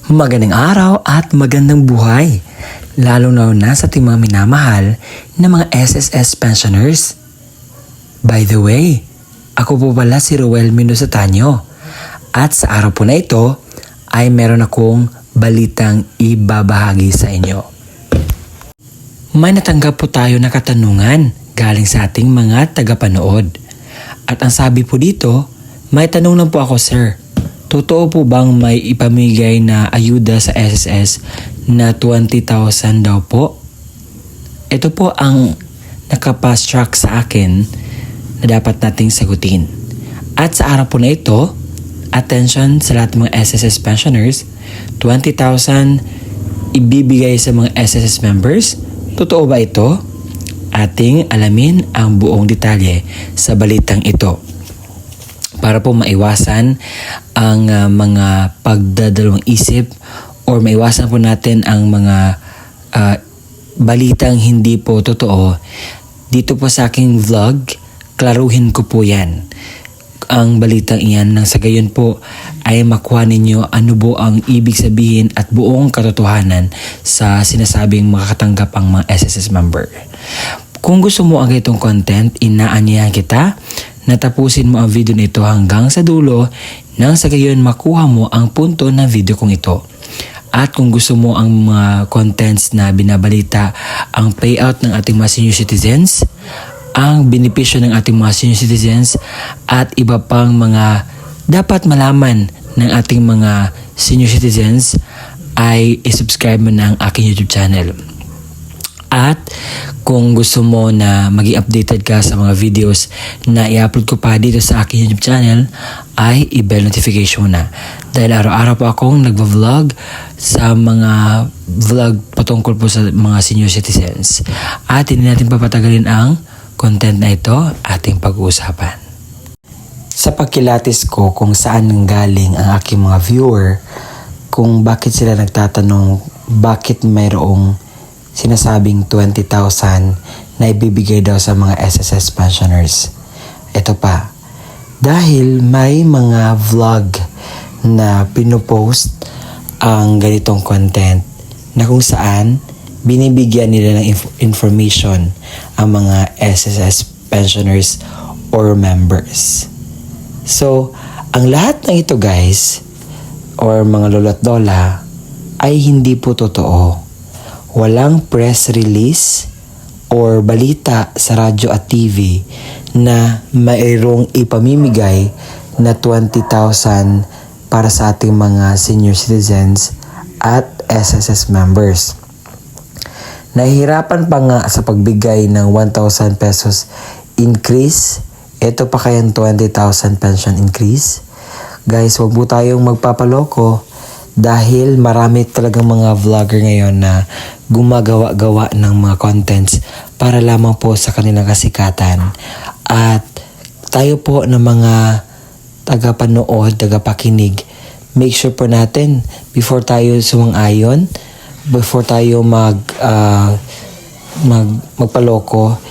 Magandang araw at magandang buhay, lalo na sa ating mga minamahal na mga SSS pensioners. By the way, ako po pala si Roel Mendoza Tanyo at sa araw po na ito ay meron akong balitang ibabahagi sa inyo. May natanggap po tayo na katanungan galing sa ating mga tagapanood. At ang sabi po dito, may tanong lang po ako, sir. Totoo po bang may ipamigay na ayuda sa SSS na 20,000 daw po? Ito po ang nakapass track sa akin na dapat nating sagutin. At sa araw po na ito, attention sa lahat ng mga SSS pensioners, 20,000 ibibigay sa mga SSS members. Totoo ba ito? Ating alamin ang buong detalye sa balitang ito, para po maiwasan ang mga pagdadalawang isip or maiwasan po natin ang mga balitang hindi po totoo. Dito po sa aking vlog, klaruhin ko po yan. Ang balitang iyan nang sa gayon po ay makuha ninyo ano po ang ibig sabihin at buong katotohanan sa sinasabing makakatanggap ang mga SSS member. Kung gusto mo ang itong content, inaanyayahan kita na tapusin mo ang video nito hanggang sa dulo nang sa gayon makuha mo ang punto ng video kong ito. At kung gusto mo ang mga contents na binabalita, ang payout ng ating mga senior citizens, ang benepisyo ng ating mga senior citizens, at iba pang mga dapat malaman ng ating mga senior citizens, ay isubscribe mo na ang aking YouTube channel. At kung gusto mo na maging updated ka sa mga videos na i-upload ko pa dito sa aking YouTube channel, ay i-bell notification mo na. Dahil araw-araw po akong nagva-vlog sa mga vlog patungkol po sa mga senior citizens. At hindi natin papatagalin ang content na ito ating pag-uusapan. Sa pagkilatis ko kung saan nanggaling ang aking mga viewer, kung bakit sila nagtatanong bakit mayroong sinasabing 20,000 na ibibigay daw sa mga SSS pensioners. Ito pa, dahil may mga vlog na pinopost ang ganitong content na kung saan binibigyan nila ng information ang mga SSS pensioners or members. So, ang lahat ng ito guys, or mga lolo't lola, ay hindi po totoo. Walang press release or balita sa radyo at TV na mayroong ipamimigay na 20,000 para sa ating mga senior citizens at SSS members. Nahihirapan pa nga sa pagbigay ng 1,000 pesos increase. Ito pa kayang 20,000 pension increase? Guys, wag po tayong magpapaloko. Dahil marami talagang mga vlogger ngayon na gumagawa-gawa ng mga contents para lamang po sa kanilang kasikatan. At tayo po ng mga tagapanood, tagapakinig, make sure po natin before tayo sumang-ayon, before tayo magpaloko,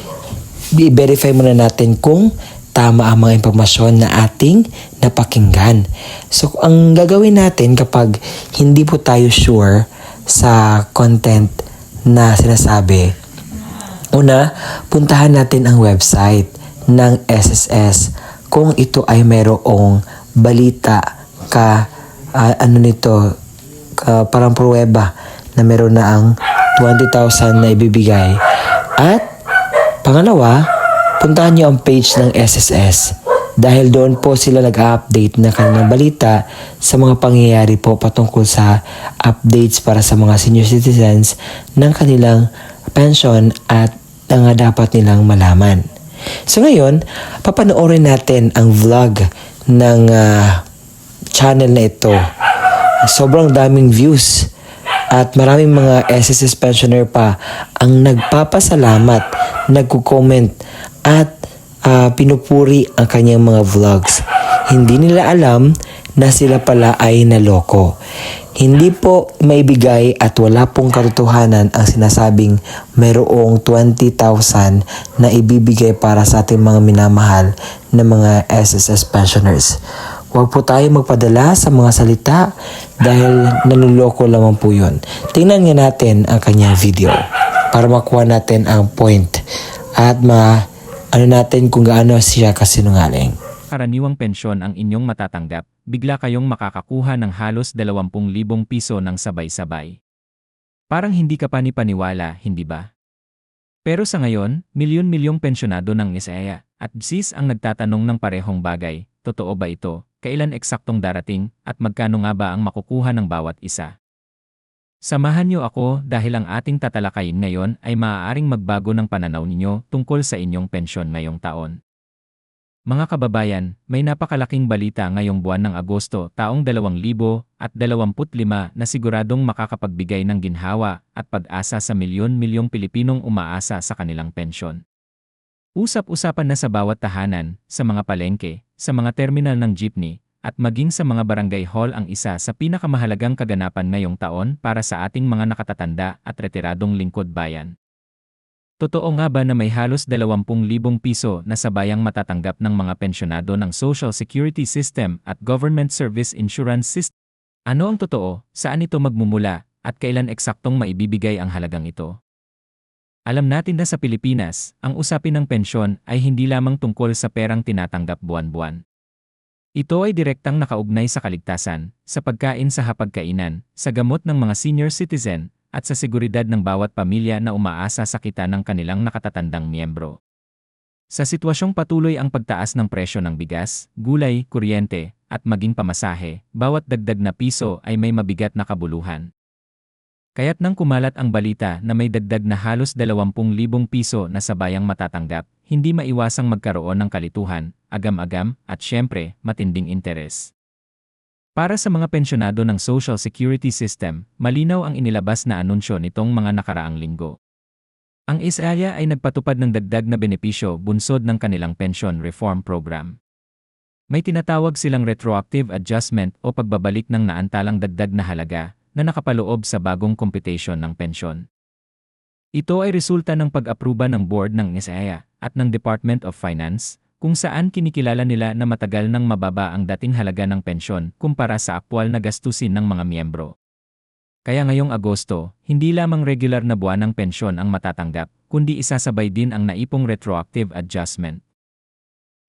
i-verify muna natin kung tama ang mga impormasyon na ating napakinggan. So, ang gagawin natin kapag hindi po tayo sure sa content na sinasabi, una, puntahan natin ang website ng SSS kung ito ay mayroong balita parang pruweba na meron na ang 20,000 na ibibigay. At pangalawa, puntahan niyo ang page ng SSS dahil doon po sila nag-update ng kanilang balita sa mga pangyayari po patungkol sa updates para sa mga senior citizens ng kanilang pension at ang dapat nilang malaman. So ngayon, papanoorin natin ang vlog ng channel na ito. Sobrang daming views at maraming mga SSS pensioner pa ang nagpapasalamat, nagko-comment at pinupuri ang kanyang mga vlogs. Hindi nila alam na sila pala ay naloko. Hindi po maibigay at wala pong katotohanan ang sinasabing mayroong 20,000 na ibibigay para sa ating mga minamahal na mga SSS pensioners. Huwag po tayo magpadala sa mga salita dahil naluloko lamang po yun. Tingnan nga natin ang kanyang video para makuha natin ang point at ano natin kung gaano siya kasinungaling. Karaniwang pensyon ang inyong matatanggap, bigla kayong makakakuha ng halos 20,000 piso ng sabay-sabay. Parang hindi ka panipaniwala, hindi ba? Pero sa ngayon, milyon-milyong pensyonado ng NSEA at BSIS ang nagtatanong ng parehong bagay, totoo ba ito, kailan eksaktong darating, at magkano nga ba ang makukuha ng bawat isa? Samahan niyo ako dahil ang ating tatalakayin ngayon ay maaaring magbago ng pananaw ninyo tungkol sa inyong pensyon ngayong taon. Mga kababayan, may napakalaking balita ngayong buwan ng Agosto taong 2025 na siguradong makakapagbigay ng ginhawa at pag-asa sa milyon-milyong Pilipinong umaasa sa kanilang pensyon. Usap-usapan na sa bawat tahanan, sa mga palengke, sa mga terminal ng jeepney, at maging sa mga barangay hall ang isa sa pinakamahalagang kaganapan ngayong taon para sa ating mga nakatatanda at retiradong lingkod bayan. Totoo nga ba na may halos 20,000 piso na sabayang matatanggap ng mga pensyonado ng Social Security System at Government Service Insurance System? Ano ang totoo, saan ito magmumula, at kailan eksaktong maibibigay ang halagang ito? Alam natin na sa Pilipinas, ang usapin ng pensyon ay hindi lamang tungkol sa perang tinatanggap buwan-buwan. Ito ay direktang nakaugnay sa kaligtasan, sa pagkain sa hapagkainan, sa gamot ng mga senior citizen, at sa seguridad ng bawat pamilya na umaasa sa kita ng kanilang nakatatandang miyembro. Sa sitwasyong patuloy ang pagtaas ng presyo ng bigas, gulay, kuryente, at maging pamasahe, bawat dagdag na piso ay may mabigat na kabuluhan. Kaya't nang kumalat ang balita na may dagdag na halos 20,000 piso na sabayang matatanggap, hindi maiwasang magkaroon ng kalituhan, agam-agam, at syempre, matinding interes. Para sa mga pensyonado ng Social Security System, malinaw ang inilabas na anunsyo nitong mga nakaraang linggo. Ang NSEA ay nagpatupad ng dagdag na benepisyo bunsod ng kanilang pension reform program. May tinatawag silang retroactive adjustment o pagbabalik ng naantalang dagdag na halaga na nakapaloob sa bagong computation ng pensyon. Ito ay resulta ng pag-apruba ng board ng NSEA at ng Department of Finance, kung saan kinikilala nila na matagal nang mababa ang dating halaga ng pensyon kumpara sa aktwal na gastusin ng mga miyembro. Kaya ngayong Agosto, hindi lamang regular na buwan ng pensyon ang matatanggap, kundi isasabay din ang naipong retroactive adjustment.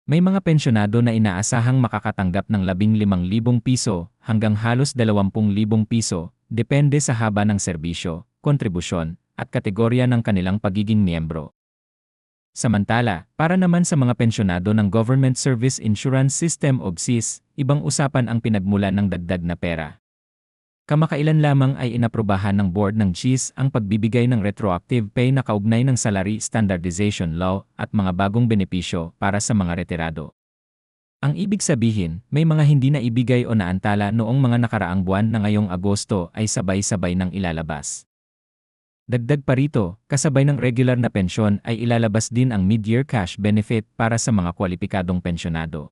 May mga pensyonado na inaasahang makakatanggap ng 15,000 piso hanggang halos 20,000 piso, depende sa haba ng serbisyo, kontribusyon, at kategorya ng kanilang pagiging miyembro. Samantala, para naman sa mga pensyonado ng Government Service Insurance System o BSIS, ibang usapan ang pinagmulan ng dagdag na pera. Kamakailan lamang ay inaprubahan ng board ng GSIS ang pagbibigay ng retroactive pay na kaugnay ng Salary Standardization Law at mga bagong benepisyo para sa mga retirado. Ang ibig sabihin, may mga hindi na ibigay o naantala noong mga nakaraang buwan na ngayong Agosto ay sabay-sabay nang ilalabas. Dagdag pa rito, kasabay ng regular na pensyon ay ilalabas din ang mid-year cash benefit para sa mga kwalipikadong pensyonado.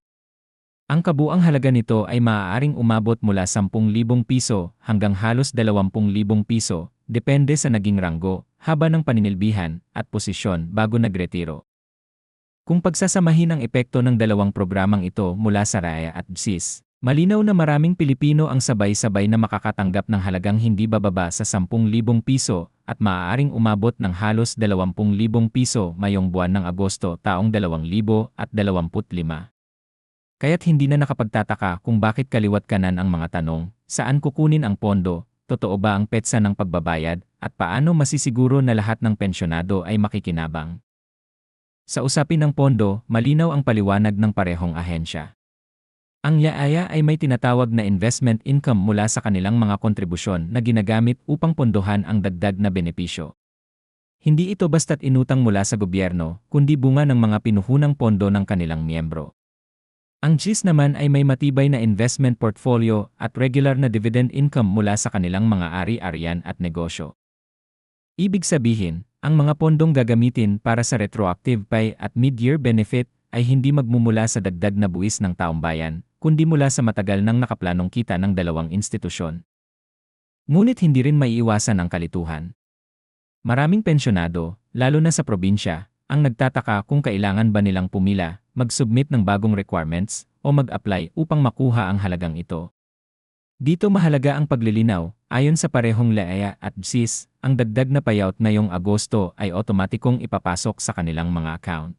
Ang kabuang halaga nito ay maaaring umabot mula 10,000 piso hanggang halos 20,000 piso, depende sa naging ranggo, haba ng paninilbihan, at posisyon bago nagretiro. Kung pagsasamahin ang epekto ng dalawang programang ito mula sa RAEA at BSIS, malinaw na maraming Pilipino ang sabay-sabay na makakatanggap ng halagang hindi bababa sa 10,000 piso at maaaring umabot ng halos 20,000 piso ngayong buwan ng Agosto taong 2025. Kaya't hindi na nakapagtataka kung bakit kaliwat kanan ang mga tanong, saan kukunin ang pondo, totoo ba ang petsa ng pagbabayad, at paano masisiguro na lahat ng pensyonado ay makikinabang. Sa usapin ng pondo, malinaw ang paliwanag ng parehong ahensya. Ang NSEA ay may tinatawag na investment income mula sa kanilang mga kontribusyon na ginagamit upang pondohan ang dagdag na benepisyo. Hindi ito basta't inutang mula sa gobyerno, kundi bunga ng mga pinuhunang pondo ng kanilang miyembro. Ang GSIS naman ay may matibay na investment portfolio at regular na dividend income mula sa kanilang mga ari-arian at negosyo. Ibig sabihin, ang mga pondong gagamitin para sa retroactive pay at mid-year benefit ay hindi magmumula sa dagdag na buwis ng taumbayan, kundi mula sa matagal nang nakaplanong kita ng dalawang institusyon. Ngunit hindi rin maiiwasan ang kalituhan. Maraming pensyonado, lalo na sa probinsya, ang nagtataka kung kailangan ba nilang pumila, mag-submit ng bagong requirements, o mag-apply upang makuha ang halagang ito. Dito mahalaga ang paglilinaw, ayon sa parehong LEA at BSIS, ang dagdag na payout ngayong Agosto ay otomatikong ipapasok sa kanilang mga account.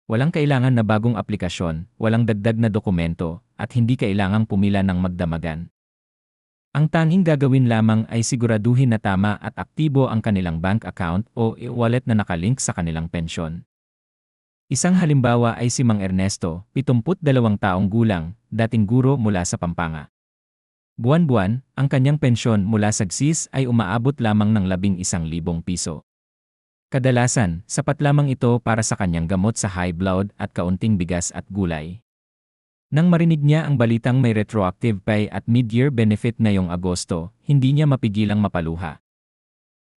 Walang kailangan na bagong aplikasyon, walang dagdag na dokumento, at hindi kailangang pumila ng magdamagan. Ang tanging gagawin lamang ay siguraduhin na tama at aktibo ang kanilang bank account o e-wallet na nakalink sa kanilang pensyon. Isang halimbawa ay si Mang Ernesto, 72 taong gulang, dating guro mula sa Pampanga. Buwan-buwan, ang kanyang pensyon mula sa GSIS ay umaabot lamang ng 11,000 piso. Kadalasan, sapat lamang ito para sa kanyang gamot sa high blood at kaunting bigas at gulay. Nang marinig niya ang balitang may retroactive pay at mid-year benefit ngayong Agosto, hindi niya mapigilang mapaluha.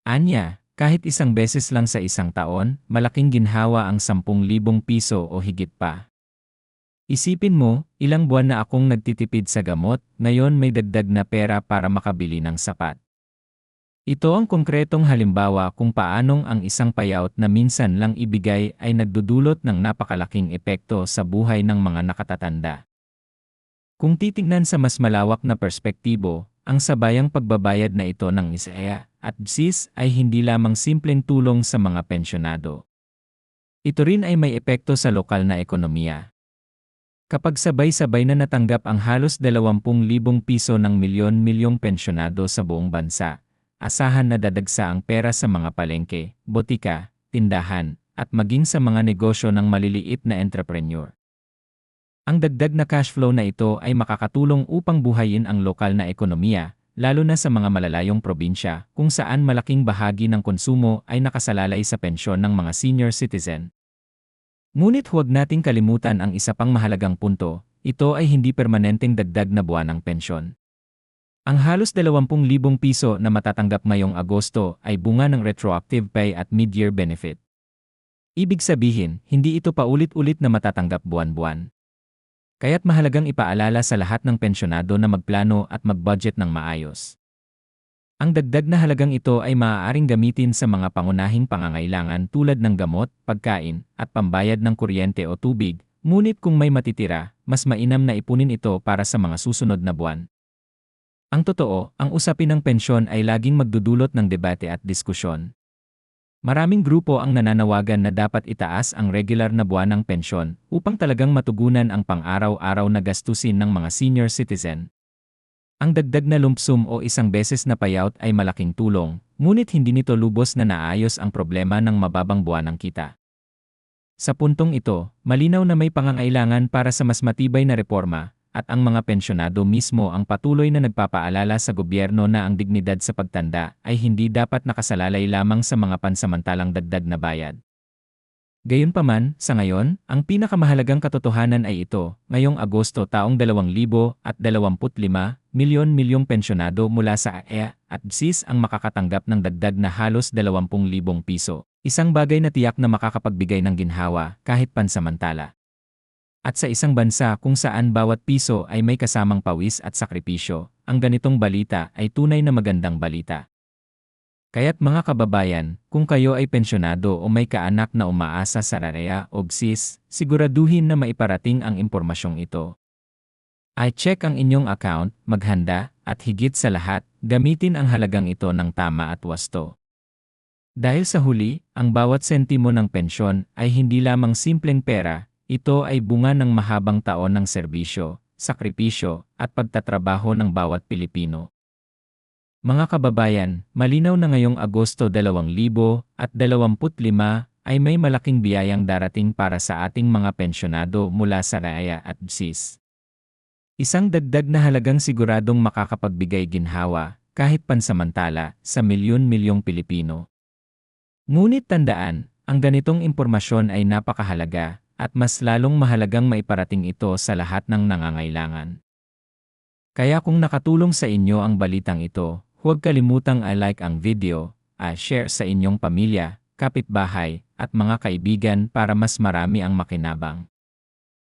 Anya, kahit isang beses lang sa isang taon, malaking ginhawa ang 10,000 piso o higit pa. Isipin mo, ilang buwan na akong nagtitipid sa gamot, ngayon may dagdag na pera para makabili ng sapat. Ito ang konkretong halimbawa kung paanong ang isang payout na minsan lang ibigay ay nagdudulot ng napakalaking epekto sa buhay ng mga nakatatanda. Kung titignan sa mas malawak na perspektibo, ang sabayang pagbabayad na ito ng ISEA at BSIS ay hindi lamang simpleng tulong sa mga pensyonado. Ito rin ay may epekto sa lokal na ekonomiya. Kapag sabay-sabay na natanggap ang halos 20,000 piso ng milyon-milyong pensyonado sa buong bansa, asahan na dadagsa ang pera sa mga palengke, botika, tindahan, at maging sa mga negosyo ng maliliit na entrepreneur. Ang dagdag na cash flow na ito ay makakatulong upang buhayin ang lokal na ekonomiya, lalo na sa mga malalayong probinsya kung saan malaking bahagi ng konsumo ay nakasalalay sa pensyon ng mga senior citizen. Ngunit huwag nating kalimutan ang isa pang mahalagang punto, ito ay hindi permanenteng dagdag na buwanang pensyon. Ang halos 20,000 piso na matatanggap ngayong Agosto ay bunga ng retroactive pay at mid-year benefit. Ibig sabihin, hindi ito paulit-ulit na matatanggap buwan-buwan. Kaya't mahalagang ipaalala sa lahat ng pensyonado na magplano at mag-budget ng maayos. Ang dagdag na halagang ito ay maaaring gamitin sa mga pangunahing pangangailangan tulad ng gamot, pagkain, at pambayad ng kuryente o tubig, ngunit kung may matitira, mas mainam na ipunin ito para sa mga susunod na buwan. Ang totoo, ang usapin ng pensyon ay laging magdudulot ng debate at diskusyon. Maraming grupo ang nananawagan na dapat itaas ang regular na buwanang pensyon upang talagang matugunan ang pang-araw-araw na gastusin ng mga senior citizen. Ang dagdag na lump sum o isang beses na payout ay malaking tulong, ngunit hindi nito lubos na naayos ang problema ng mababang buwanang kita. Sa puntong ito, malinaw na may pangangailangan para sa mas matibay na reforma, at ang mga pensyonado mismo ang patuloy na nagpapaalala sa gobyerno na ang dignidad sa pagtanda ay hindi dapat nakasalalay lamang sa mga pansamantalang dagdag na bayad. Gayunpaman, sa ngayon, ang pinakamahalagang katotohanan ay ito, ngayong Agosto taong 2025, milyon-milyong pensyonado mula sa AEA at BSIS ang makakatanggap ng dagdag na halos 20,000 piso, isang bagay na tiyak na makakapagbigay ng ginhawa kahit pansamantala. At sa isang bansa kung saan bawat piso ay may kasamang pawis at sakripisyo, ang ganitong balita ay tunay na magandang balita. Kaya't mga kababayan, kung kayo ay pensyonado o may kaanak na umaasa sa AEA o BSIS, siguraduhin na maiparating ang impormasyong ito. I-check ang inyong account, maghanda, at higit sa lahat, gamitin ang halagang ito ng tama at wasto. Dahil sa huli, ang bawat sentimo ng pensyon ay hindi lamang simpleng pera, ito ay bunga ng mahabang taon ng serbisyo, sakripisyo, at pagtatrabaho ng bawat Pilipino. Mga kababayan, malinaw na ngayong Agosto 2025 ay may malaking biyayang darating para sa ating mga pensyonado mula sa AEA at BSIS. Isang dagdag na halagang siguradong makakapagbigay ginhawa, kahit pansamantala, sa milyon-milyong Pilipino. Ngunit tandaan, ang ganitong impormasyon ay napakahalaga, at mas lalong mahalagang maiparating ito sa lahat ng nangangailangan. Kaya kung nakatulong sa inyo ang balitang ito, huwag kalimutang i-like ang video, share sa inyong pamilya, kapitbahay, at mga kaibigan para mas marami ang makinabang.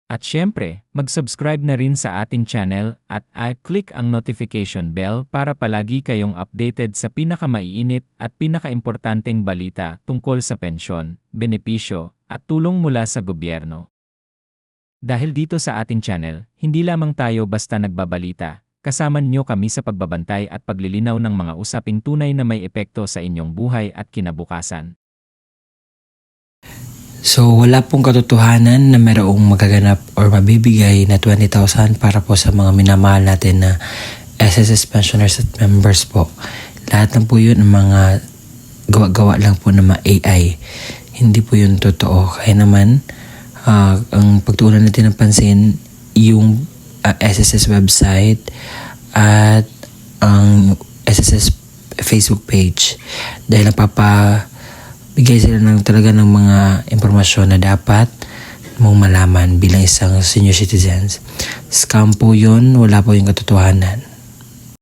At syempre, mag-subscribe na rin sa ating channel at i-click ang notification bell para palagi kayong updated sa pinakamaiinit at pinakaimportanteng balita tungkol sa pensyon, benepisyo, at tulong mula sa gobyerno. Dahil dito sa ating channel, hindi lamang tayo basta nagbabalita, kasama niyo kami sa pagbabantay at paglilinaw ng mga usaping tunay na may epekto sa inyong buhay at kinabukasan. So wala pong katotohanan na mayroong magaganap or mabibigay na 20,000 para po sa mga minamahal natin na SSS pensioners at members po. Lahat lang po yun ng mga gawa-gawa lang po ng mga AI. Hindi po yun totoo. Kaya naman, ang pagtuunan natin ng pansin, yung SSS website at ang SSS Facebook page. Dahil napapabigay sila ng talaga ng mga impormasyon na dapat mong malaman bilang isang senior citizens. Scam po yun, wala po yung katotohanan.